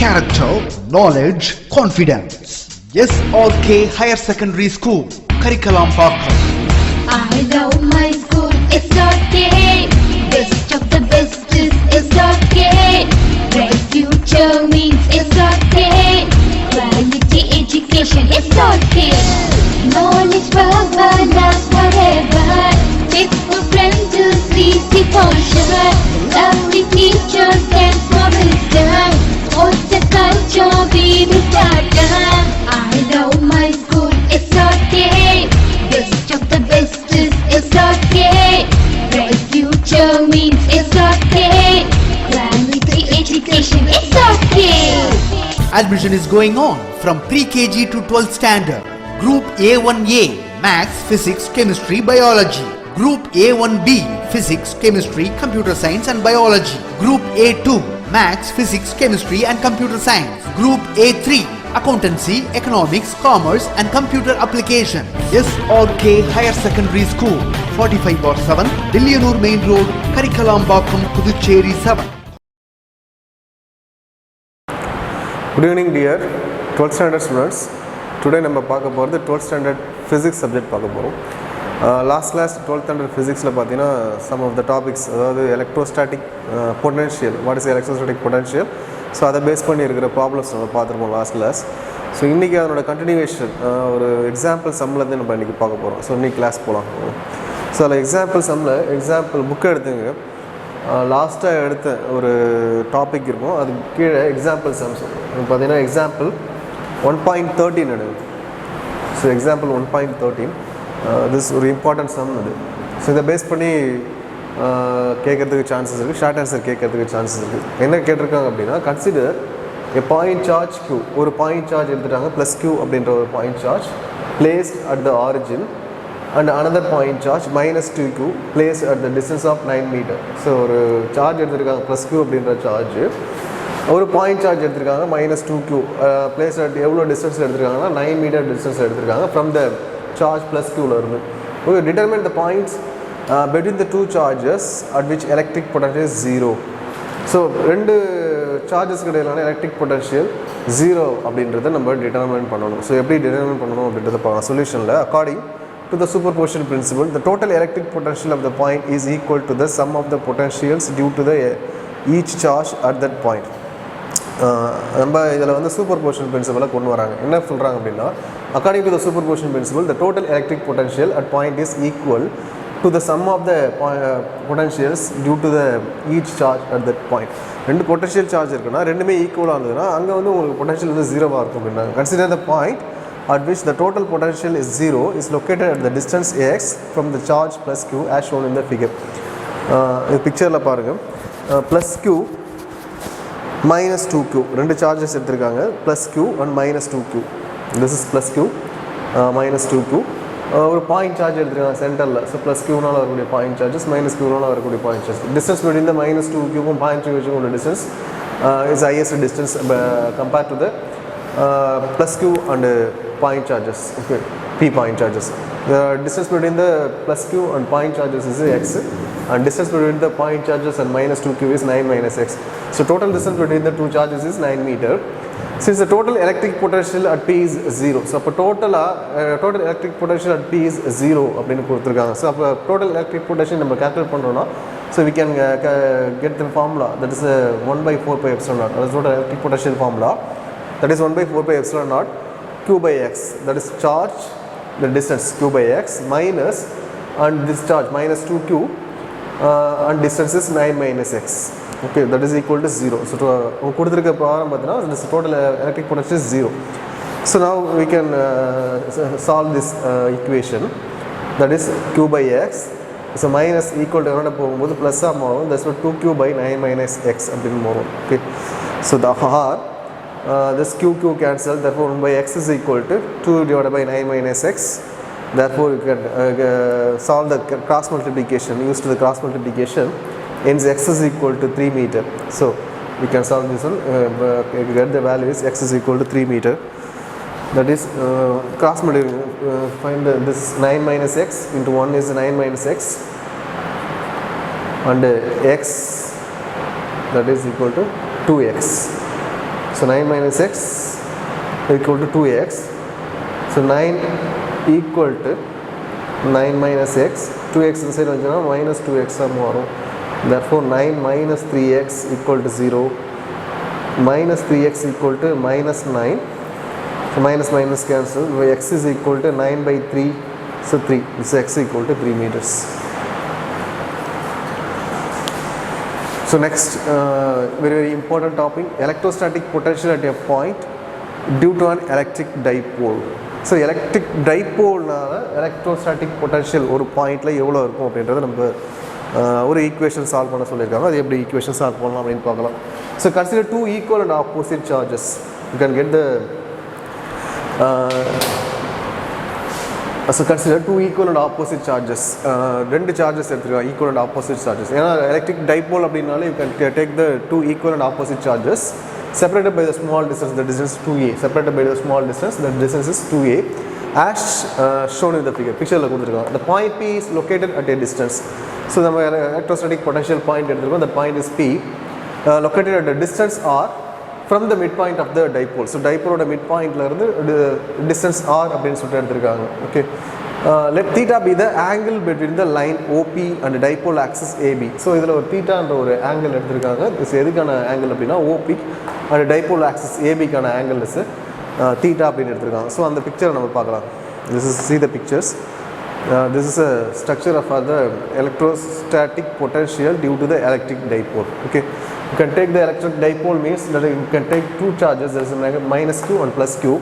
character, knowledge, confidence. SRK Higher Secondary School, Karikalambakkam. I love my school, SRK. Best of the best is SRK. Bright future means SRK. Quality education, SRK. Knowledge forever, last forever. Faithful friends to see for sure. Lovely teachers and promisers. What's the culture we will start? I love my school, SRK. Best of the best is SRK. Bright future means SRK. Quality education, SRK. Admission is going on from pre-KG to 12th standard. Group A1A, Maths, Physics, Chemistry, Biology. Group A1B, Physics, Chemistry, Computer Science and Biology. Group A2, Maths, Physics, Chemistry and Computer Science. Group A3, Accountancy, Economics, Commerce and Computer Application. SRK Higher Secondary School, 45/7, Dillianur Main Road, Karikalambakkam, Puducherry 7. Good evening dear 12th standard students. Today நம்ம பார்க்க போகிறது 12th standard physics subject பார்க்க போகிறோம். Last class 12th standard physicsல பார்த்தீங்கன்னா some of the topics, அதாவது electrostatic potential, what is electrostatic potential, so அதை base பண்ணி இருக்கிற ப்ராப்ளம்ஸ் நம்ம பார்த்துருப்போம் லாஸ்ட் கிளாஸ். ஸோ இன்றைக்கி அதனோட கண்டினியூவேஷன் ஒரு எக்ஸாம்பிள் சம்மில் நம்ம இன்றைக்கி பார்க்க போகிறோம். ஸோ இன்றைக்கி கிளாஸ் போகலாம். ஸோ அதில் எக்ஸாம்பிள் புக்கை எடுத்துங்க. லாஸ்ட்டாக எடுத்த ஒரு டாபிக் இருக்கும், அதுக்கு கீழே எக்ஸாம்பிள் சம்ஸ் பார்த்தீங்கன்னா எக்ஸாம்பிள் 1.13 எடுங்க. ஸோ எக்ஸாம்பிள் 1.13 திஸ் ஒரு இம்பார்ட்டன்ட் சம் அது. ஸோ இதை பேஸ் பண்ணி கேட்குறதுக்கு சான்சஸ் இருக்குது, ஷார்ட் ஆன்சர் கேட்குறதுக்கு சான்சஸ் இருக்குது. என்ன கேட்டிருக்காங்க அப்படின்னா, consider a point charge q, ஒரு பாயிண்ட் சார்ஜ் எடுத்துட்டாங்க ப்ளஸ் q அப்படின்ற ஒரு point charge placed at the origin and another point charge -2q placed at the distance of 9 metre. So ஒரு சார்ஜ் எடுத்துருக்காங்க ப்ளஸ் q அப்படின்ற சார்ஜ், ஒரு point charge எடுத்திருக்காங்க -2q place at எவ்வளோ டிஸ்டன்ஸில் எடுத்திருக்காங்கன்னா 9 மீட்டர் டிஸ்டன்ஸில் எடுத்திருக்காங்க from the charge plus q இருந்து. Okay, determine the points between the two charges at which electric potential is 0. So ரெண்டு சார்ஜஸ்க்கு இடையிலான எலக்ட்ரிக் பொட்டன்ஷியல் 0 அப்படின்றத நம்ம டிட்டர்மைன் பண்ணணும். ஸோ எப்படி டிட்டர்மைன் பண்ணணும் அப்படின்றத பார்க்கலாம். சொல்யூஷனில் according to the superposition principle, the total electric potential of the point is equal to the sum of the potentials due to the each charge at that point. நம்ம இதில் வந்து superposition பிரின்சிபலை கொண்டு வராங்க. என்ன சொல்கிறாங்க அப்படின்னா, according to the superposition principle, the total electric potential at point is equal to the sum of the potentials due to the each charge at that point. ரெண்டு potential charge இருக்குன்னா ரெண்டுமே ஈக்குவலாக இருந்ததுன்னா அங்கே வந்து உங்களுக்கு பொட்டன்ஷியல் வந்து 0வாக இருக்கும் அப்படின்னாங்க. Consider the point at which the total potential is 0 is located at the distance x from the charge plus q as shown in the figure. இந்த பிக்சரில் பாருங்கள், ப்ளஸ் q -2q ரெண்டு சார்ஜஸ் எடுத்திருக்காங்க, plus q and -2q. This is plus q -2q. ஒரு point charge எடுத்துருக்காங்க சென்டரில். So plus க்யூனால் வரக்கூடிய point charges, -q வரக்கூடிய point charge. Distance between the -2q point q உள்ள distance is highest distance compared to the plus q and point charges. Okay, p point charges. The distance between the plus q and point charges is x, and distance between the point charges and -2q is 9 - x. So total distance between the two charges is 9 meter. Since the total electric potential at p is 0, so அப்போ total electric potential at p is 0 அப்படின்னு கொடுத்துருக்காங்க. So அப்போ total electric potential நம்ம calculate பண்ணுறோம்னா, so we can get the formula, that is 1/4πε0. that is total electric potential formula, that is 1/4πε0 q by x, that is charge, the distance q by x minus, and this charge -2q and distance is 9 - x. Okay, that is equal to 0. So கொடுத்துருக்க problem பார்த்தீங்கன்னா this total electric potential is 0. So now we can solve this equation, that is q by x. So minus equal to என்னோட போகும்போது ப்ளஸ்ஸாக மாறும், that's what 2q by 9 - x அப்படின்னு மாறும். Okay, so the r this q cancel, therefore 1/x is equal to 2 divided by 9 - x. Therefore you can solve the cross multiplication, use to the cross multiplication, hence x is equal to 3 meter. So we can solve this one, get the value is x is equal to 3 meter. That is cross multiplication, find this 9 - x into 1 is 9 - x, and x that is equal to 2x. So So 9 minus x equal to 2x. So 9 equal to 9 minus x. 2x inside minus 2x வரும். Therefore 9 minus 3x equal to 0. Minus 3x equal to minus 9. So minus minus cancel. X is equal to 9 by 3. So 3. This is x equal to 3 meters. So next, very important topic, electrostatic potential at a point due to an electric dipole. So electric dipole-னால electrostatic potential ஒரு பாயிண்ட்ல எவ்வளோ இருக்கும் அப்படின்றத நம்ம ஒரு equation solve பண்ண சொல்லியிருக்காங்க. அது எப்படி ஈக்குவேஷன் சால்வ் பண்ணலாம் அப்படின்னு பார்க்கலாம். So consider two equal and opposite charges. You can get the so consider two equal and opposite charges. ரெண்டு சார்ஜஸ் எடுத்துக்கலாம், equal and opposite charges. ஏன்னா electric dipole அப்படினாலே you can take the two equal and opposite charges separated by the small distance, the distance 2a. Separated by the small distance, the distance is 2a. As shown in the figure. Pictureல கொடுத்திருக்காங்க. The point P is located at a distance. So நம்ம electrostatic potential point எடுத்துருக்கோம். The point is P, located at a distance r from the midpoint of the dipole. So dipole midpoint la irundhu distance r அப்படினு சொல்லிட்டு எடுத்துருக்காங்க. Okay. Let theta be the angle between the line OP and dipole axis AB. So இதில் ஒரு theta என்ற ஒரு angle எடுத்துருக்காங்க. இது எதுக்கான angle அப்படின்னா OP and dipole axis AB கான angle is theta அப்படின்னு எடுத்துருக்காங்க. ஸோ அந்த பிக்சரை நம்ம பார்க்கலாம். This is see the pictures. This is a structure of the electrostatic potential due to the electric dipole. Okay. You can take the electric dipole means that you can take two charges. There is a minus q and plus q.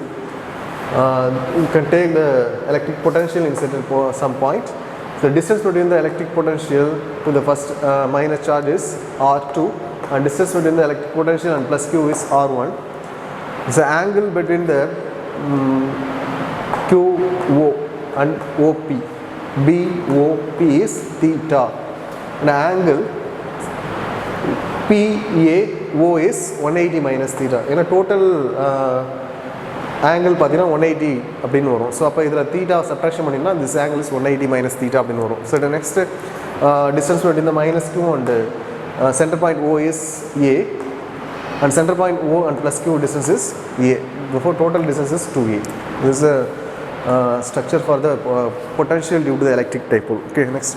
You can take the electric potential in some point. The distance between the electric potential to the first minus charge is r2, and distance between the electric potential and plus q is r1. The angle between the QO and OP, BOP is theta. The angle PAO is 180 minus theta. ஏன்னா total angle பார்த்தீங்கன்னா 180 அப்படின்னு வரும். So அப்போ இதில் theta subtraction பண்ணிங்கன்னா this angle is 180 minus theta அப்படின்னு வரும். So the next distance between the minus q and center point O is A, and center point O and plus q distance is A. Therefore total distance is 2A. This is a structure for the potential due to the electric dipole. Okay, next.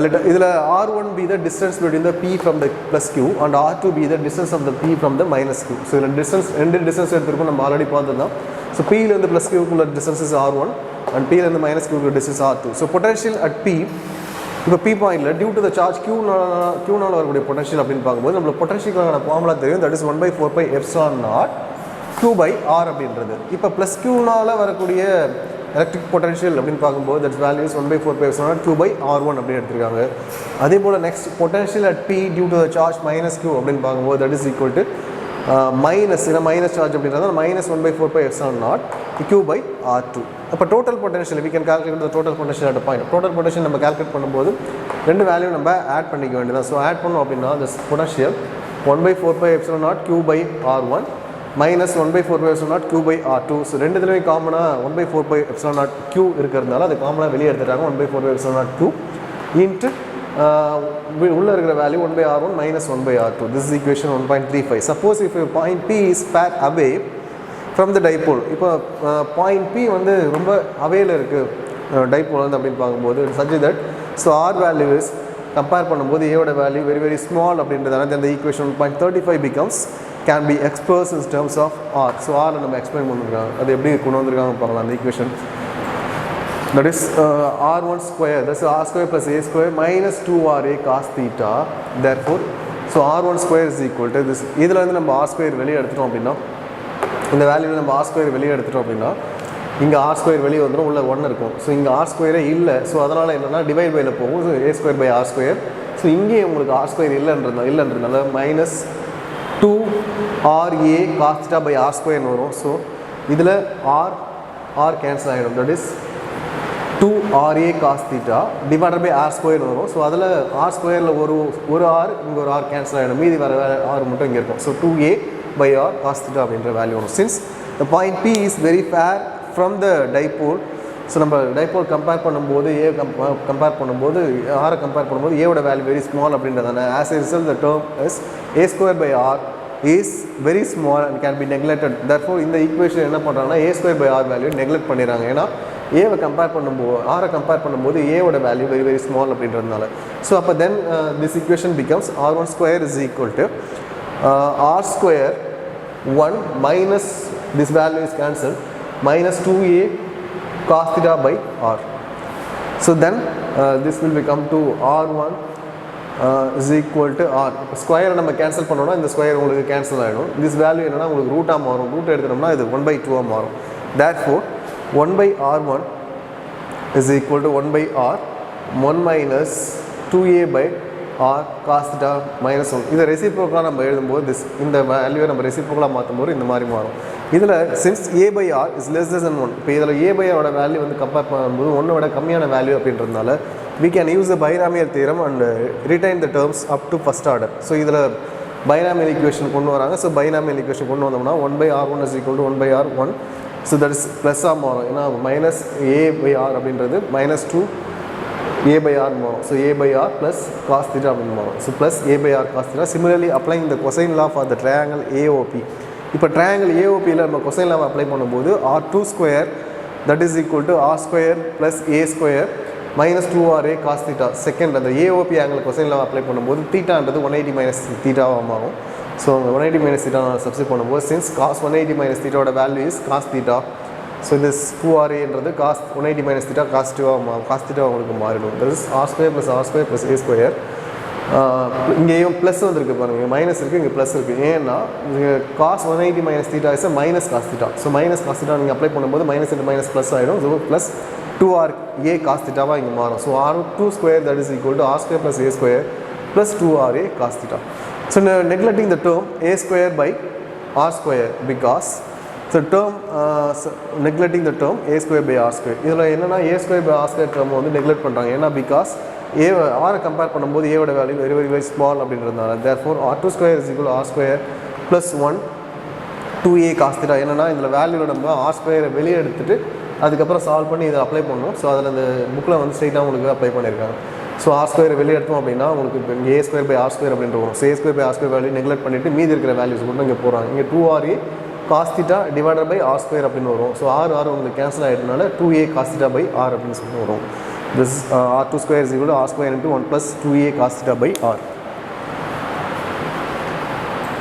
Let R1 be the distance between the P from the plus Q, and R2 be the distance of the P from the minus Q. So the distance, end distance எடுத்துருக்கோம் நம்ம already பார்த்தோம். So P ல இருந்து plus Q குள்ள distance is R1, and P ல இருந்து minus Q குள்ள distance R2. So potential at P, இப்போ P பாயிண்ட்ல due to the charge Q நால வரக்கூடிய potential அப்படின்னு பார்க்கும்போது நம்மளுக்கு potentialக்கான ஃபார்முலா தெரியும். That is 1/4 pi epsilon naught Q by R அப்படின்றது. இப்போ plus Q நால வரக்கூடிய electric potential அப்படின்னு பார்க்கும்போது that value is 1/4 pi epsilon naught Q by R1 அப்படின்னு எடுத்துருக்காங்க. அதே போல் next potential at P due to the charge minus Q அப்படின்னு பார்க்கும்போது that is equal to minus, ஏன்னா மைனஸ் சார்ஜ் அப்படின்றத minus 1/4 pi epsilon naught Q by R2. அப்போ total potential we can calculate the total potential at a point. Total potential நம்ம calculate பண்ணும்போது ரெண்டு value நம்ம add பண்ணிக்க வேண்டியதான். ஸோ ஆட் பண்ணோம் அப்படின்னா this potential 1/4 pi epsilon naught Q by R1 minus 1/4 pi epsilon naught Q by R2. So ரெண்டு இதுலையும் காமனாக 1/4 pi epsilon naught Q இருக்கிறதுனால அது காமனாக வெளியே எடுத்துட்டாங்க. 1/4 pi epsilon naught Q into உள்ள இருக்கிற value 1/R1 minus 1/R2. This is equation 1.35. Suppose if a point P is far away from the dipole. இப்போ பாயிண்ட் P வந்து ரொம்ப அவேல இருக்குது டைப்போல் வந்து அப்படின்னு பார்க்கும்போது such that so R value is compare பண்ணும்போது ஏவோட வேல்யூ வெரி வெரி ஸ்மால் அப்படின்றதால அந்த equation 1.35 becomes can be expressed in terms of R. So R நம்ம எக்ஸ்பிளைன் பண்ணிருக்காங்க. அது எப்படி கொண்டு வந்திருக்காங்க பார்க்கலாம் அந்த equation. That is R1 square, that's R square plus A square minus 2RA cos theta. Therefore, so R1 square is equal to this. இதில் வந்து நம்ம R square வெளியே எடுத்துட்டோம் அப்படின்னா, இந்த வேல்யூவில் நம்ம R square வெளியே எடுத்துட்டோம் அப்படின்னா இங்கே R square வெளியே வந்துடும், உள்ள 1 இருக்கும். ஸோ இங்கே R square இல்லை. ஸோ அதனால் என்னென்னா டிவைட் பையில் போகும். So A square by R square. So இங்கேயே உங்களுக்கு R square இல்லைன்றதுனால minus 2RA cos theta by R square வரும். ஸோ இதில் R கேன்சல் ஆகிடும். That is 2RA cos theta divided by R square வரும். ஸோ அதில் R squareல ஒரு R இங்கே ஒரு R கேன்சல் ஆகிடும். மீதி வர R மட்டும் இங்கே இருக்கும். So 2A by R cos theta அப்படின்ற வேல்யூ வரும். Since the point P is very far from the dipole. So நம்ம டைப்போல் கம்பேர் பண்ணும்போது கம்பேர் பண்ணும்போது ஆரை கம்பேர் பண்ணும்போது ஏவோட வேல்யூ வெரி ஸ்மால் அப்படின்றதான as a result the term is A square by R is very small and can be neglected. Therefore இந்த equation என்ன பண்ணுறாங்கன்னா a square by r value neglect பண்ணிடுறாங்க. ஏன்னா ஏவை கம்பேர் பண்ணும்போது ஆரை கம்பேர் பண்ணும்போது ஏவோட வேல்யூ வெரி வெரி ஸ்மால் அப்படின்றதுனால. ஸோ அப்போ then this equation becomes r1 square is equal to r square 1 minus this value is cancelled minus 2a cos theta by r. So then this will become to r1 is equal to r. ஸ்கொயரை நம்ம cancel பண்ணோம்னா இந்த square உங்களுக்கு cancel ஆகிடும். This value என்னன்னா உங்களுக்கு ரூட்டாக மாறும். Root எடுத்துட்டோம்னா இது 1/2 மாறும். therefore 1/r1 is equal to 1/r 1 minus 2a by r cos theta minus 1. இதை ரெசிப்ரோக்கலாக நம்ம எழுதும்போது திஸ் இந்த வேல்யூவை நம்ம ரெசிப்ரோக்கலாக மாற்றும்போது இந்த மாதிரி மாறும். இதில் since a by r is less than 1, இப்போ இதில் a by r வேல்யூ வந்து கம்பேர் பண்ணும்போது 1 விட கம்மியான வேல்யூ அப்படின்றதுனால we can use the binomial theorem and retain the terms up to first order. So இதில் binomial equation கொண்டு வராங்க. ஸோ binomial equation கொண்டு வந்தோம்னா 1/r1 is equal to 1/r1. So that is ப்ளஸ்ஸாக மாறும். ஏன்னா மைனஸ் a by r அப்படின்றது minus 2 a by r மாறும். So a by r plus cos theta அப்படின்னு மாறும். So plus a by r cos theta. Similarly applying the cosine law for the triangle AOP. இப்போ triangle ஏஓபியில் நம்ம cosine லாவை apply பண்ணும்போது r2 square that is equal to r square plus a square minus 2ra cos theta. Second அந்த AOP angle cosine லாவை apply பண்ணும்போது தீட்டான்றது 180 minus தீட்டாவாக மாறும். ஸோ 180 மைனஸ் தீட்டா நான் சப்ஸ்டிட் பண்ணும்போது சின்ஸ் cos 180 மைனஸ் தீட்டாவோட value is cos theta. So this 2raன்றது cos 180 minus theta cos theta உங்களுக்கு மாறிடும். That is r square plus r square plus a square. இங்கேயும் ப்ளஸ் வந்துருக்கு பாருங்கள், மைனஸ் இருக்குது, இங்கே ப்ளஸ் இருக்குது. ஏன்னா cos 180 minus theta is minus cos theta. So minus cos theta நீங்கள் அப்ளை பண்ணும்போது மைனஸ் இன்ட்டு மைனஸ் ப்ளஸ் ஆகிடும். ஸோ ப்ளஸ் 2ra காஸ் தீட்டாவாக இங்கே மாறும். So r2 square that is equal to r square plus a square plus 2ra cos theta. So neglecting the term a square by r square because so term neglecting the term a square by r square. இதில் என்னென்னா a square by r square term வந்து neglect பண்ணுறாங்க. ஏன்னா because ஆரை compare பண்ணும்போது ஏவோட value very very very small அப்படின்றதுனால. Therefore r2 square is equal r square plus 1 2a cos theta. என்னென்னா இதில் வேல்யூவில் நம்ம r ஸ்கொயரை வெளியே எடுத்துகிட்டு அதுக்கப்புறம் சால்வ் பண்ணி இதை அப்ளை பண்ணணும். ஸோ அதில் இந்த புக்கில் வந்து ஸ்ட்ரைட்டாக உங்களுக்கு அப்ளை பண்ணியிருக்காங்க. ஸோ r ஸ்கொயரை வெளியே எடுத்தோம் அப்படின்னா உங்களுக்கு இப்போ இங்கே a square by r square அப்படின்ற வரும். So a square by r square value neglect பண்ணிவிட்டு மீதி இருக்கிற வேல்யூஸ் மட்டும் இங்கே போகிறாங்க. இங்கே 2ra cos theta divided by r square அப்படின்னு வரும். ஸோ r உங்களுக்கு கேன்சல் ஆகிட்டனால 2a cos theta by r அப்படின்னு சொல்லி வரும். This r2 square is equal to r square into 1 plus 2a cos theta by r.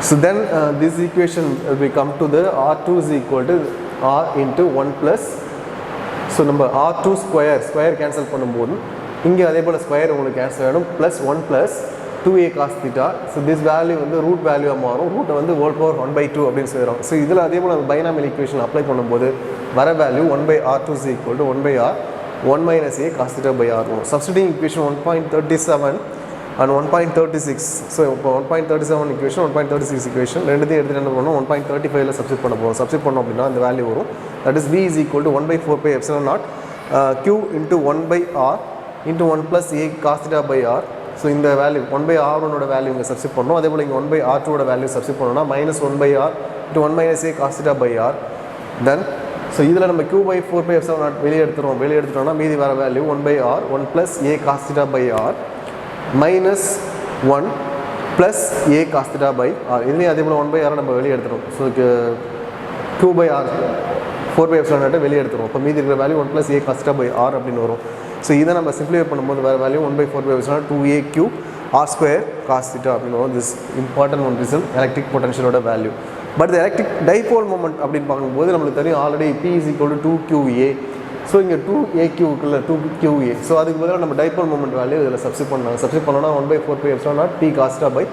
So then this equation will come to the r2 is equal to r into 1 plus. So number r2 square cancel பண்ணும்போது இங்கே அதே போல் square உங்களுக்கு cancel ஆகிடும் plus 1 plus 2a cos theta. So this value வந்து root வேல்யூவாக மாறும். ரூட்டை வந்து ஹோல் பவர் 1/2 அப்படின்னு சொல்லிடும். ஸோ இதில் அதே போல் பைனாமியல் ஈக்குவேஷன் அப்ளை பண்ணும்போது வர value 1/r2 is equal to 1/r 1 minus a cos theta by r. Substituting equation 1.37 and 1.36. So 1.37 equation 1.36 equation ரெண்டுத்தையும் எடுத்துகிட்டு என்ன பண்ணணும் 1.35ல சப்ஸ்டிட் பண்ண போகிறோம். சப்ஸ்டிட் பண்ணோம் அப்படின்னா அந்த வேல்யூ வரும். That is v is equal to 1/4 pi epsilon naught q into 1/r into 1 plus a cos theta by r. So இந்த வேல்யூ 1/r1ஓட வேல்யூ இங்கே சப்ஸ்டிட் பண்ணணும். அதே போல் இங்கே 1/r2ஓட வேல்யூ சப்ஸ்டிட் பண்ணணும்னா minus 1/r into 1 minus a cos theta by r. Then so இதில் நம்ம q/4 pi epsilon naught வெளியே எடுத்துட்டோம்னா மீதி வர value 1/r 1 plus a cos theta by r minus 1 plus a cos theta by r. இதுலேயும் அதே போல் 1/r நம்ம வெளியே எடுத்துட்டோம். So q/r 4 pi epsilon naught வெளியே எடுத்துரும். இப்போ மீதி இருக்கிற value 1 plus a cos theta by r அப்படின்னு வரும். ஸோ இதை நம்ம சிம்ப்ளிஃபை பண்ணும்போது வேறு value 1/4 pi epsilon naught 2aq r square cos theta அப்படின்னு வரும். This important one reason electric பொட்டன்ஷியலோட வேல்யூ. பட் இந்த எலக்ட்ரிக் டைபோல் மொமெண்ட் அப்படின்னு பார்க்கும்போது நம்மளுக்கு தெரியும் already p is equal to 2qa. So இங்கே 2aqக்குள்ள 2qa. ஸோ அதுக்கு பதிலாக நம்ம டைபோல் மொமெண்ட் வேல்யூ இதில் சப்ஸ்டிட் பண்ணோம்னா 1/4 pi epsilon naught p cos theta by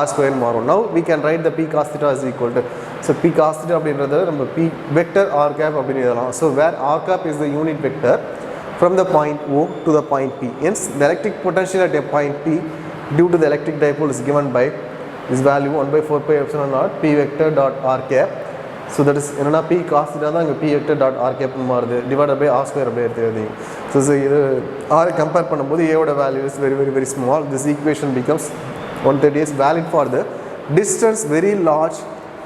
r square மாறும். Now we can write the p cos theta is equal to so p cos theta அப்படின்றத நம்ம p vector r cap அப்படின்னு எழுதலாம். So where r cap is the unit vector from the point O to the point P. Hence the electric potential at a point P due to the electric dipole is given by this value 1/4 pi epsilon naught p vector dot r cap. So that is என்னன்னா p cos theta தான் இங்கே p vector dot r cap மாறுது divided by r square அப்படியே எடுத்துக்கிறீங்க. So இது r compare பண்ணும்போது a ஓட value is very very very small. This equation becomes 130 is valid for the distance very large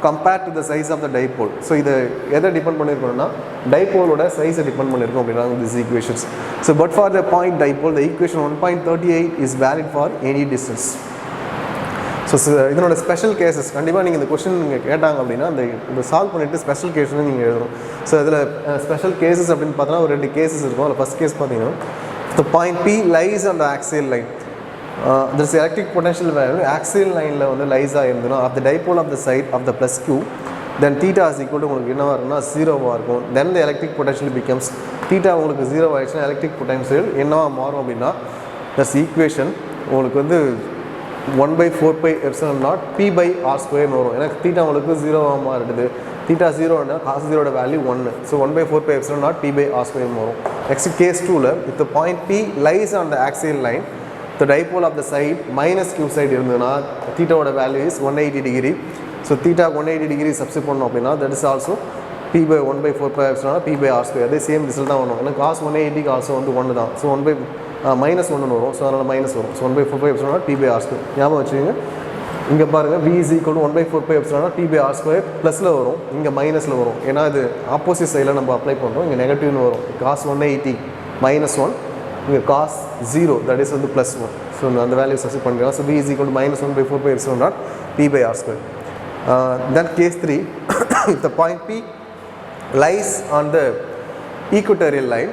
compared to the size of the dipole. So இதை எதை depend பண்ணியிருக்கோம்னா டைபோலோட சைஸை depend பண்ணியிருக்கோம் அப்படின்னாங்க this equations. So but for the point dipole the equation 1.38 is valid for any distance. So இதனோட special cases கண்டிப்பாக நீங்கள் இந்த question நீங்கள் கேட்டாங்க அப்படின்னா அந்த இதை சால்வ் பண்ணிவிட்டு ஸ்பெஷல் கேஸ்னு நீங்கள் எழுதணும். ஸோ இதில் ஸ்பெஷல் கேசஸ் அப்படின்னு பார்த்தோன்னா ஒரு 2 கேசஸ் இருக்கும். அதில் ஃபஸ்ட் கேஸ் பார்த்தீங்கன்னா the point P lies on the axial line. There is electric potential value axial line வந்து லைஸாக இருந்ததுன்னா of the dipole of the side of the plus q, then theta is equal to உங்களுக்கு என்னவாக இருக்குன்னா 0வாக இருக்கும். then the electric potential becomes theta உங்களுக்கு 0 ஆகிடுச்சுன்னா electric potential என்னவாக மாறும் அப்படின்னா that's equation உங்களுக்கு வந்து 1/4πε0 p by r square வரும். ஏன்னா தீட்டா உங்களுக்கு 0வாக மாறிடுது. தீட்டா 0னா cos 0 value 1. So 1/4πε0 p by r square வரும். நெக்ஸ்ட் கேஸ் 2ல if the point P lies on the axial line, the dipole of the side minus q side இருந்ததுன்னா தீட்டாவோட value is 180 degree. So theta 180 degree substitute பண்ணோம் அப்படின்னா that is also p by 1/4πε0 p by r square. அதே same result தான் வரும். ஏன்னா cos 180 also வந்து 1 தான். ஸோ மைனஸ் 1 வரும். ஸோ அதனால் மைனஸ் வரும். So 1/4πε0 p by r square ஞாபகம் வச்சுக்கோங்க. இங்கே பாருங்கள் v is equal to 1/4πε0 p by r square ப்ளஸில் வரும், இங்கே மைனஸில் வரும். ஏன்னா இது ஆப்போசிட் சைடில் நம்ம அப்ளை பண்ணுறோம். இங்கே நெகட்டிவ்னு வரும். cos 180 -1, இங்கே cos 0 தட் இஸ் வந்து +1. ஸோ அந்த வேல்யூ சப்ஸ்டிட் பண்ணுறோம். So v is equal to -1/4πε0 p by r square. Then case 3 if the point P lies on the equatorial line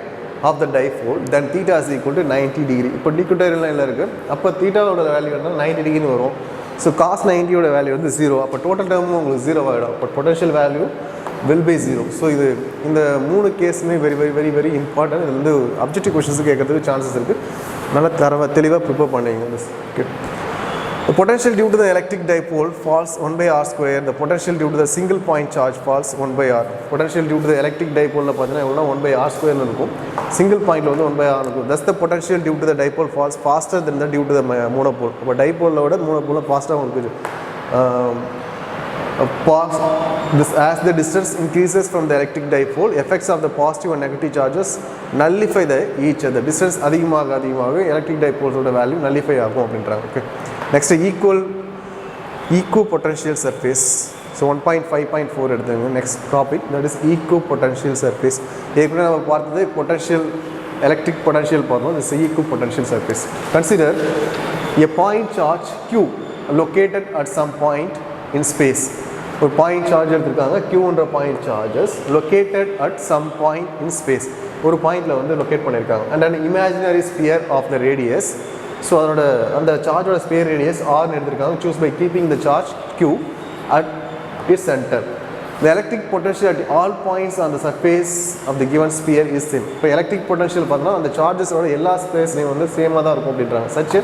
of the dipole, then theta is equal to 90 degree. இப்போ equatorial லைனில் இருக்குது. அப்போ தீட்டாவோட value வந்து 90 டிகிரின்னு வரும். So cos 90யோட value வந்து 0. அப்போ total டேர்மும் உங்களுக்கு 0 ஆகிடும். அப்போ potential value will be 0. So இது இந்த 3 கேஸுமே very very very very important. இது வந்து அப்ஜெக்டிவ் கொஸ்டின்ஸ் கேட்கறதுக்கு சான்சஸ் இருக்குது. நல்லா தெளிவாக ப்ரிப்பேர் பண்ணிங்க. Okay. The potential due to the electric dipole falls 1 by r square. The potential due to the single point charge falls 1 by r. Potential due to the electric dipole பார்த்தீங்கன்னா எவ்வளோ 1 by r square இருக்கும். Single பாயிண்டில் வந்து 1 by r இருக்கும். Thus the potential due to the dipole falls faster than the due to the monopole. இப்போ டைப்போலில் விட monopole ஃபாஸ்ட்டாக உங்களுக்கு as the distance increases from the electric dipole, effects of the positive and negative charges nullify each other. Distance அதிகமாக electric dipoleஸோட value nullify ஆகும் அப்படின்றாங்க. Okay. Next equipotential surface. So 1.5.4 எடுத்துங்க. Next topic that is equipotential surface. ஏற்கனவே நம்ம பார்த்தது potential electric potential பார்த்தோம். This is equipotential surface. Consider a point charge q located at some point in space. ஒரு point charge எடுத்துருக்காங்க. q point charges located at some point in space. ஒரு பாயிண்டில் வந்து locate பண்ணியிருக்காங்க. And an imaginary sphere of the radius. So அதோட அந்த சார்ஜோட sphere radius ஆர்னு எடுத்திருக்காங்க. Choose by keeping the charge q at its center. The electric potential at all points on the surface of the given sphere is same. இப்போ electric potential பார்த்தோன்னா அந்த சார்ஜஸோட எல்லா ஸ்பேஸ்லையும் வந்து சேமாக தான் இருக்கும் அப்படின்றாங்க. Such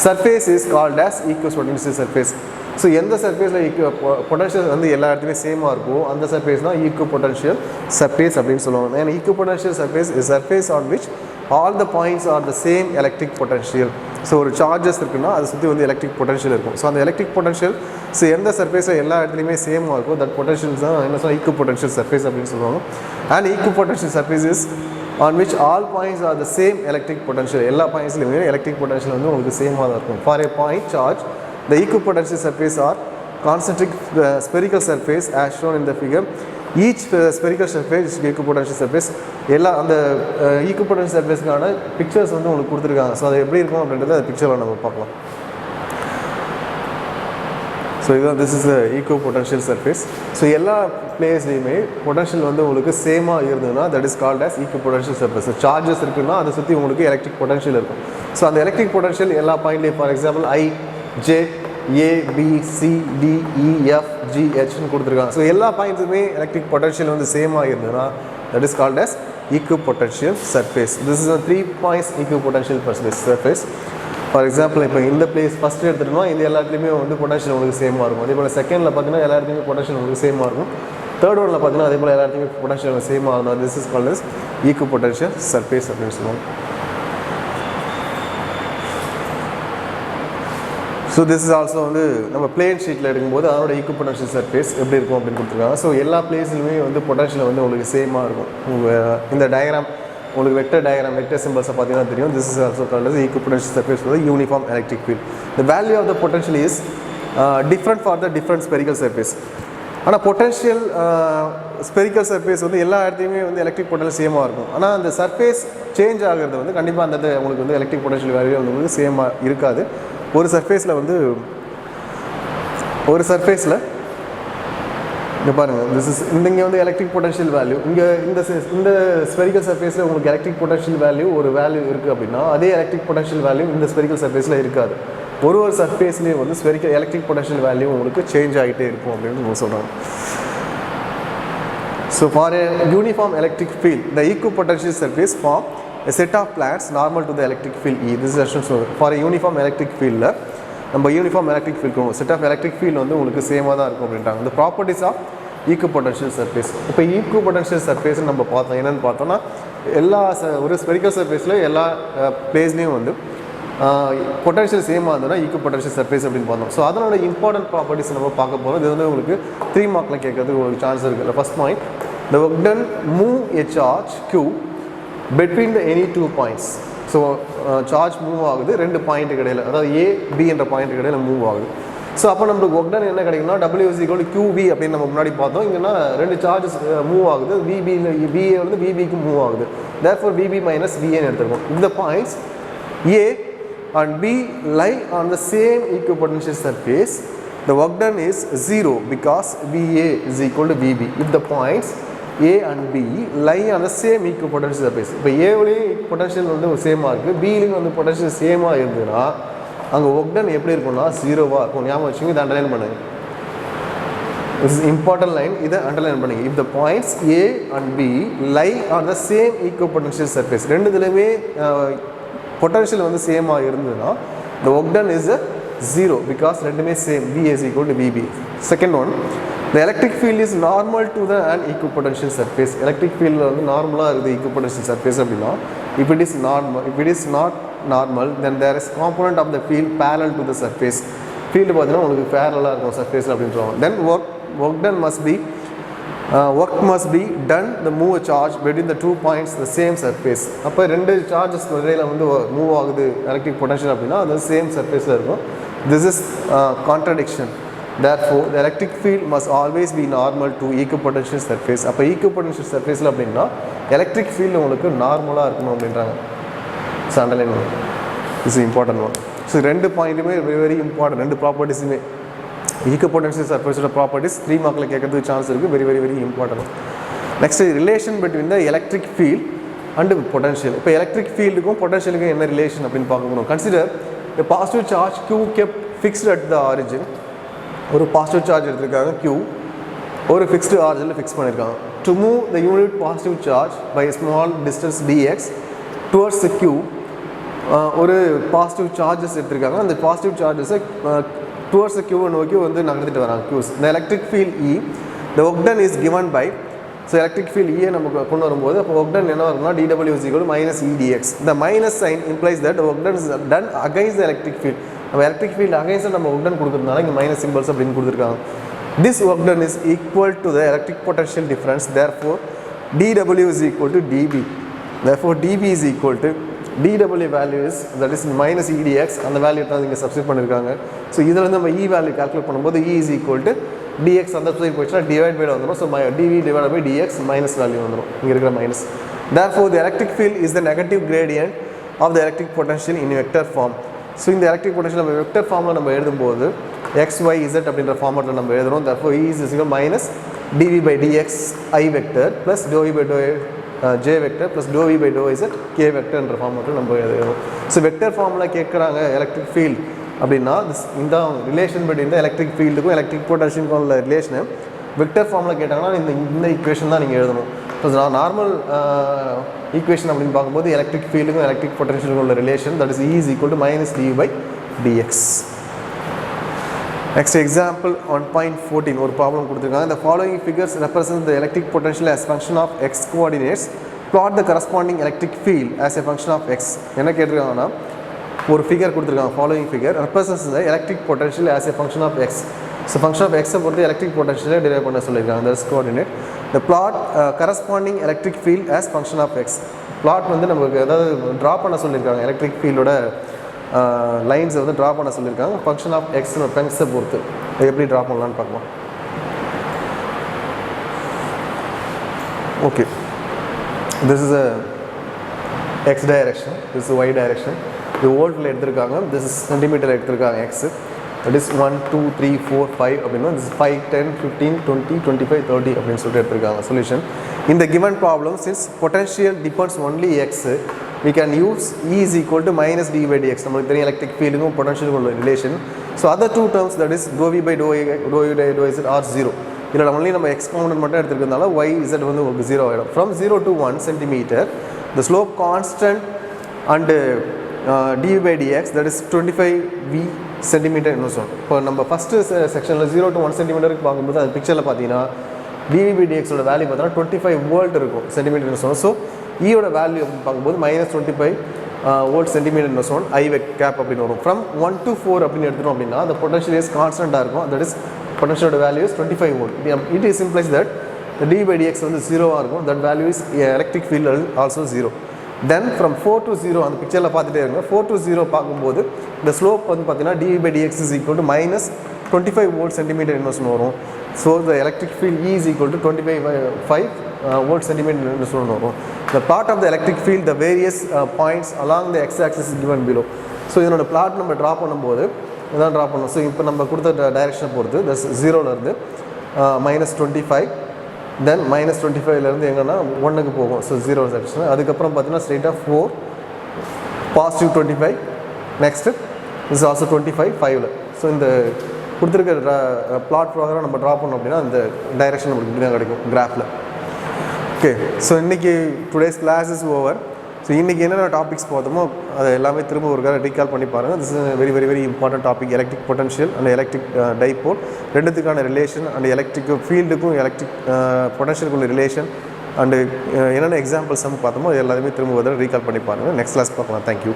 surface is called as equipotential surface. So எந்த சர்ஃபேஸில் பொட்டன்ஷியல் வந்து எல்லா இடத்துலையுமே சேமாக இருக்கும் அந்த சர்ஃபேஸ் தான் equipotential surface அப்படின்னு சொல்லுவாங்க. ஏன்னா equipotential surface is surface on which all the points are the same electric potential. So ஒரு சார்ஜஸ் இருக்குன்னா அதை சுற்றி வந்து எலக்ட்ரிக் பொட்டன்ஷியல் இருக்கும். ஸோ அந்த எலக்ட்ரிக் பொட்டன்ஷியல் ஸோ எந்த சர்ஃபேஸை எல்லா இடத்துலையுமே சேமாக இருக்கும் தட் பொட்டன்ஷியல்ஸ் தான் என்ன சொல்லுவாங்க equipotential surface அப்படின்னு சொல்லுவாங்க. And equipotential surface is on which all points are the same electric potential. எல்லா பாயிண்ட்ஸ்லையுமே எலக்ட்ரிக் பொட்டன்ஷியல் வந்து உங்களுக்கு சேமாக தான் இருக்கும். For a point charge the equipotential surface are concentric spherical surface as shown in the figure. Each spherical surface is equipotential surface. எல்லா அந்த equipotential surfaceக்கான pictures வந்து உங்களுக்கு கொடுத்துருக்காங்க. ஸோ அது எப்படி இருக்கும் அப்படின்றத அந்த பிக்சரில் நம்ம பார்க்கலாம். ஸோ இதுதான் this is equipotential surface. So எல்லா பிளேஸ்லையுமே பொட்டன்ஷியல் வந்து உங்களுக்கு சேமாக இருந்ததுன்னா that is called as equipotential surface. Charges இருக்குன்னா அதை சுற்றி உங்களுக்கு எலக்ட்ரிக் பொட்டன்ஷியல் இருக்கும். ஸோ அந்த எலக்ட்ரிக் பொட்டன்ஷியல் எல்லா பாயிண்ட்லேயும் for example I, J, A, B, C, D, E, F, G, Hன்னு கொடுத்துருக்காங்க. ஸோ எல்லா பாயிண்ட்ஸுமே எலக்ட்ரிக் பொட்டன்ஷியல் வந்து சேமாக இருந்ததுன்னா that is called as equipotential surface. This is a 3 points equipotential surface. For example இப்போ இந்த பிளேஸ் ஃபஸ்ட்டு எடுத்துட்டோம்னா இந்த எல்லாத்துலேயுமே வந்து பொட்டன்ஷியல் உங்களுக்கு சேமாக இருக்கும். அதே போல் செகண்டில் பார்த்தீங்கன்னா எல்லா இடத்துலையுமே பொட்டன்ஷியல் உங்களுக்கு சேமாக இருக்கும். தேர்ட் ஒன்ல பார்த்தீங்கன்னா அதே போல் எல்லா இடத்துலையுமே பொட்டன்ஷியல் சேமாக இருக்கும். This is called as equipotential surface அப்படின்னு சொல்லுவாங்க. ஸோ திஸ் இஸ் ஆல்சோ வந்து நம்ம பிளேன் ஷீட்டில் எடுக்கும்போது அதோட equipotential surface எப்படி இருக்கும் அப்படின்னு கொடுத்துருக்காங்க. ஸோ எல்லா பிளேஸ்லையுமே வந்து பொட்டன்ஷியல் வந்து உங்களுக்கு சேமாக இருக்கும். இந்த டயக்ராம் உங்களுக்கு வெக்டர் டயக்ராம் வெக்டர் சிம்பிள்ஸை பார்த்தீங்கன்னா தெரியும். This is also called as equipotential surface for the uniform electric field. The value of the potential is different for the different spherical surface. ஆனால் பொட்டன்ஷியல் ஸ்பெரிக்கல் சர்ஃபேஸ் வந்து எல்லா இடத்துலையுமே வந்து electric potential சேமாக இருக்கும். ஆனால் அந்த சர்ஃபேஸ் சேஞ்ச் ஆகிறது வந்து கண்டிப்பாக அந்த உங்களுக்கு வந்து எலக்ட்ரிக் பொட்டன்ஷியல் வேல்யூ வந்து உங்களுக்கு சேமாக இருக்காது. ஒரு சர்ஃபேஸில் வந்து ஒரு சர்ஃபேஸில் இங்கே பாருங்கள், திஸ் இஸ் இங்கே வந்து எலக்ட்ரிக் பொட்டன்ஷியல் வேல்யூ, இங்கே இந்த ஸ்பெரிக்கல் சர்ஃபேஸில் உங்களுக்கு எலக்ட்ரிக் பொட்டன்ஷியல் வேல்யூ ஒரு வேல்யூ இருக்குது அப்படின்னா அதே எலக்ட்ரிக் பொட்டன்ஷியல் வேல்யூ இந்த ஸ்பெரிக்கல் சர்ஃபேஸில் இருக்காது. ஒரு சர்ஃபேஸ்லேயும் வந்து ஸ்பெரிக்கல் எலக்ட்ரிக் பொட்டன்ஷியல் வேல்யூ உங்களுக்கு சேஞ்ச் ஆகிட்டே இருக்கும் அப்படின்னு நம்ம சொல்கிறாங்க. So for a uniform electric field, the equipotential surface form a set of planes normal to the electric field E. This is actually for a uniform electric field. நம்ம uniform electric field set of electric field வந்து உங்களுக்கு சேமாக தான் இருக்கும் அப்படின்ட்டாங்க. இந்த properties of ஈக்குவபொட்டன்ஷியல் surface. இப்போ ஈக்குவபொட்டன்ஷியல் surface நம்ம பார்த்தோம், என்னென்னு பார்த்தோம்னா எல்லா ஒரு ஸ்பெரிக்கல் சர்ஃபேஸில் எல்லா பிளேஸ்லேயும் வந்து பொட்டன்ஷியல் சேமாக இருந்ததுன்னா ஈக்குவபொட்டன்ஷியல் சர்ஃபேஸ் அப்படின்னு பார்த்தோம். ஸோ அதனோட இம்பார்ட்டன்ட் ப்ராப்பர்ட்டிஸ் நம்ம பார்க்க போகிறோம். இது வந்து உங்களுக்கு 3 மார்க்கில் கேட்கறதுக்கு உங்களுக்கு சான்ஸ் இருக்குது. First point, the work done move a charge Q between the any 2 points. So charge move ஆகுது 2 பாயிண்ட்டுக்கு இடையில், அதாவது ஏ பி என்ற பாயிண்ட்டுக்கு இடையில் மூவ் ஆகுது. ஸோ அப்போ நம்மளுக்கு ஒர்க் டன் என்ன கிடைக்கும்னா W is equal to QV அப்படின்னு நம்ம முன்னாடி பார்த்தோம். இங்கன்னா 2 சார்ஜஸ் மூவ் ஆகுது, VB வந்து VBக்கு மூவ் ஆகுது. therefore VB minus VN எடுத்துருக்கோம். இந்த points A and B lie on the same equipotential surface. The work done is 0 because VA is equal to VB. If the points A and B lie on the same equipotential surface. இப்போ ஏவிலையும் potential வந்து சேமாக இருக்குது, பிலையும் வந்து potential சேமாக இருந்ததுன்னா அங்கே work done எப்படி இருக்கும்னா 0வாக இருக்கும். ஞாபகம் வச்சுங்க, இதை அண்டர்லைன் பண்ணுங்க. This is important line, இதை அண்டர்லைன் பண்ணுங்க. If the points A and B lie on the same equipotential surface, ரெண்டுத்துலையுமே பொட்டன்ஷியல் வந்து சேமாக இருந்ததுன்னா the work done is 0 because ரெண்டுமே same, V is equal to VB. Second one, the electric field is normal to the an equipotential surface. Electric field வந்து நார்மலாக இருக்குது equipotential surface அப்படின்னா, if it is not normal, then there is component of the field parallel to the surface. Field பார்த்தீங்கன்னா உங்களுக்கு parallel-ஆக இருக்கும் surface அப்படின்றோம். Then work done must be done the move a charge between the 2 points the same surface. அப்போ 2 charges இடையில வந்து move ஆகுது electric potential அப்படின்னா அது சேம் சர்ஃபேஸில் இருக்கும். This is contradiction. Therefore the electric field must always be normal to equipotential surface. அப்போ equipotential surfaceல அப்படின்னா எலக்ட்ரிக் ஃபீல்டு உங்களுக்கு நார்மலாக இருக்கணும் அப்படின்றாங்க. ஸோ அண்டர்லைன் பண்ணுங்க, இஸ் இம்பார்ட்டன்ட் ஒன். ஸோ 2 பாயிண்ட்டுமே வெரி இம்பார்ட்டன்ட், 2 ப்ராப்பர்ட்டிஸுமே equipotential surface ப்ராப்பர்ட்டிஸ் 3 மார்க்கில் கேட்கறதுக்கு சான்ஸ் இருக்குது. Very very very important. Next, relation between the electric field and potential. இப்போ எலக்ட்ரிக் ஃபீல்டுக்கும் பொட்டன்ஷியலுக்கும் என்ன ரிலேஷன் அப்படின்னு பார்க்க போகிறோம். Consider a positive charge Q kept fixed at the origin. ஒரு பாசிட்டிவ் சார்ஜ் எடுத்திருக்காங்க Q, ஒரு ஃபிக்ஸ்டு ஆரிஜினில் ஃபிக்ஸ் பண்ணியிருக்காங்க. To move the unit positive charge by small distance dx towards the Q, ஒரு பாசிட்டிவ் சார்ஜஸ் எடுத்திருக்காங்க. அந்த பாசிட்டிவ் சார்ஜஸை towards the Q நோக்கி வந்து நகர்த்திட்டு வராங்க Qs. இந்த electric field E, the work done is given by, ஸோ எலக்ட்ரிக் ஃபீல்ட் E நமக்கு கொண்டு வரும்போது அப்போ ஒர்க் டன் என்ன வரும்னா dW is equal to minus EDX. The minus sign implies that the work done is done against the electric field. நம்ம electric field against நம்ம work done கொடுக்குறதுனால இங்கே மைனஸ் சிம்பிள்ஸ் அப்படின்னு கொடுத்துருக்காங்க. This work done is equal to the electric potential difference. Therefore dW is equal to dB. Therefore dB is equal to dW value is, that is minus EDX. அந்த value தான் இங்கே substitute பண்ணியிருக்காங்க. So இதில் வந்து நம்ம E value calculate பண்ணும்போது E is equal to dx அந்த side போச்சுன்னா டிவைட் பை வந்துடும். So dV divided by dx minus value வந்துடும், இங்கே இருக்கிற minus. Therefore the electric field is the negative gradient of the electric potential in vector form. So இந்த electric potential நம்ம vector ஃபார்மில் நம்ம எழுதும்போது XYZ அப்படின்ற ஃபார்மேட்டில் நம்ம எழுதுகிறோம். therefore E is equal minus dV by dx I vector plus dou V by dou J vector plus dou V by dou Z K vector என்ற ஃபார்மேட்டில் நம்ம எழுதுகிறோம். ஸோ வெக்டர் ஃபார்மில் கேட்குறாங்க எலக்ட்ரிக் ஃபீல்ட் அப்படின்னா இந்த ரிலேஷன் பிட்வீன் எலக்ட்ரிக் ஃபீல்டுக்கும் electric பொட்டன்ஷியலுக்கும் உள்ள ரிலேஷனை வெக்டர் ஃபார்மில் கேட்டாங்கன்னா இந்த ஈக்குவேஷன் தான் நீங்கள் எழுதணும். ஸோ நார்மல் ஈக்குவேஷன் அப்படின்னு பார்க்கும்போது எலக்ட்ரிக் ஃபீல்டுக்கும் எலக்ட்ரிக் பொட்டன்ஷியலுக்கும் உள்ள relation, that is E is equal to minus dV by dx. Next example on point 14, ஒரு ப்ராப்ளம் கொடுத்துருக்காங்க. The following figures represent the electric potential as function of x coordinates. Plot the corresponding electric field as a function of x. என்ன கேட்டிருக்காங்கன்னா ஒரு figure கொடுத்துருக்காங்க. Following figure represents the electric potential as a function of x. So function of எக்ஸை பொறுத்து electric பொட்டன்ஷியலை derive பண்ண சொல்லியிருக்காங்க. That's coordinate. The plot corresponding electric field as function of x. Plot வந்து நமக்கு ஏதாவது ட்ரா பண்ண சொல்லியிருக்காங்க, எலக்ட்ரிக் ஃபீல்டோட லைன்ஸை வந்து ட்ரா பண்ண சொல்லியிருக்காங்க ஃபங்க்ஷன் ஆஃப் எக்ஸை பொறுத்து. எப்படி ட்ரா பண்ணலான்னு பார்க்கலாம். Okay, this is a x direction, this is y direction. இது வோல்ட்டில் எடுத்திருக்காங்க, திஸ் இஸ் சென்டிமீட்டர் எடுத்திருக்காங்க எக்ஸு. தட் இஸ் 1 2 3 4 5 அப்படின்னா this is 5 10 15 20 25 30 அப்படின்னு சொல்லிட்டு எடுத்திருக்காங்க சொல்யூஷன். இந்த given problem since potential depends only x we can use E is equal to minus d by dx. நமக்கு தெரியும் எலக்ட்ரிக் ஃபீல்டுக்கும் பொட்டன்ஷியலுக்கும் உள்ள relation. So other two terms that is dou v by dou z or 0. இதில் only நம்ம X component மட்டும் எடுத்துக்கிறதுனால y z வந்து உங்களுக்கு 0 ஆகிடும். From 0 to 1 centimeter the slope constant and d by dx that is 25 v centimeter என்ன சொல்லும். இப்போ நம்ம ஃபஸ்ட்டு செக்ஷனில் 0 to 1 சென்டிமீட்டருக்கு பார்க்கும்போது அந்த பிக்சரில் பார்த்தீங்கன்னா dv by dx ஓட வேல்யூ பார்த்தீங்கன்னா 25 வோல்ட் இருக்கும் சென்டிமீட்டர்னு சொல்லுவோம். ஸோ ஈயோட வேல்யூ அப்படின்னு பார்க்கும்போது -25 வோல்ட் சென்டிமீட்டர்னு சொல்லுவோம் ஐ வெக் கேப் அப்படின்னு வரும். ஃப்ரம் 1 to 4 அப்படின்னு எடுத்துட்டோம் அப்படின்னா அந்த பொட்டன்ஷியல் இஸ் கான்ஸ்டண்ட்டாக இருக்கும். தட் இஸ் பொட்டன்ஷியலோட value is 25 volt. It is implies that d by dx வந்து 0-ஆக இருக்கும். That value is electric field also 0. Then from 4 to 0 அந்த பிக்சரில் பார்த்துட்டே இருங்க. 4 to 0 பார்க்கும்போது இந்த ஸ்லோப் வந்து பார்த்தீங்கன்னா dv by dx is equal to -25 volt centimetre இன்வெர்ஸ்னு வரும். So the electric field E is equal to 25 volt centimetre இன்வெர்ஸ்னு வரும். The plot of the electric field, the various points along the x-axis is given below. So இதனோட plot நம்ம draw பண்ணும்போது இதான் draw பண்ணணும். So இப்போ நம்ம கொடுத்த டைரெக்ஷனை பொறுத்து தஸ் 0லேருந்து -25 தென் -25லேருந்து எங்கன்னா 1க்கு போகும். So 0 section. அதுக்கப்புறம் பார்த்தீங்கன்னா ஸ்ட்ரெயிட்டாக 4 பாசிட்டிவ் 25 நெக்ஸ்ட்டு இஸ் ஆல்சோ 25 5ல். ஸோ இந்த கொடுத்துருக்க பிளாட் ப்ராகரம் நம்ம ட்ரா பண்ணோம் அப்படின்னா அந்த டைரெக்ஷன் நம்மளுக்கு இப்படி தான் கிடைக்கும் கிராஃபில். ஓகே, ஸோ இன்றைக்கி today's class is over. So இன்றைக்கி என்னென்ன டாபிக்ஸ் பார்த்தோமோ அதை எல்லாமே திரும்ப ஒரு ரீகால் பண்ணி பாருங்கள். This is very very very important topic. Electric potential and electric dipole ரெண்டுத்துக்கான ரிலேஷன் அண்ட் எலக்ட்ரிக் ஃபீல்டுக்கும் எலக்ட்ரிக் பொட்டன்ஷியலுக்குள்ள ரிலேஷன் அண்டு என்னென்ன எக்ஸாம்பிள்ஸ் நம்ம பார்த்தோமோ அது எல்லாத்தையுமே திரும்ப ஒரு ரீகால் பண்ணி பாருங்கள். நெக்ஸ்ட் கிளாஸ் பார்க்கலாம். தேங்க்யூ.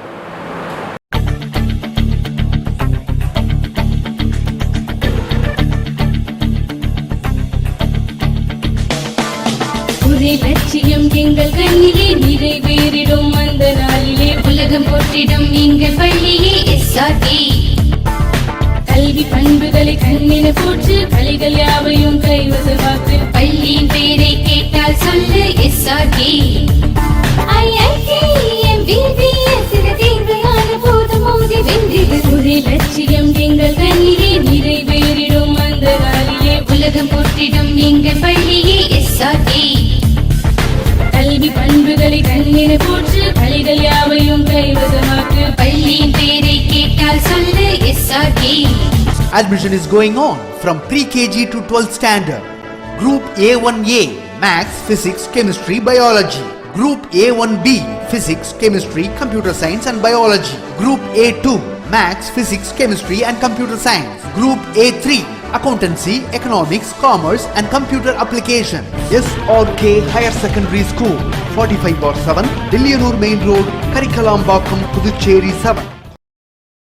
லட்சியம் எங்கள் கண்ணிலே நிறைவேறிடும் அந்த நாளிலே உலகம் போற்றிடும் எங்கள் பள்ளியே SRK. கல்வி பண்புகளை கண்ணின போற்று கலைகள் யாவையும் கைவசமாக்கு பள்ளியின் பெயரை கேட்டால் சொல்லு SRK. ஒரே லட்சியம் எங்கள் கண்ணிலே நிறைவேறிடும் அந்த நாளிலே உலகம் போற்றிடும் எங்கள் பள்ளியே SRK. கல்வி பண்புகளை கண்ணின போற்று கலைகள் யாவையும் கைவசமாக்கு பள்ளியின் பெயரை கேட்டால் சொல்லு SRK. Admission is going on from pre-KG to 12th standard. Group A1A Maths, Physics, Chemistry, Biology. Group A1B Physics, Chemistry, Computer Science and Biology. Group A2 Maths, Physics, Chemistry and Computer Science. Group A3 Accountancy, Economics, Commerce and Computer Application. SRK Higher Secondary School, 45/7, Dilliyanur Main Road, Karikalambakkam, Puducherry 7.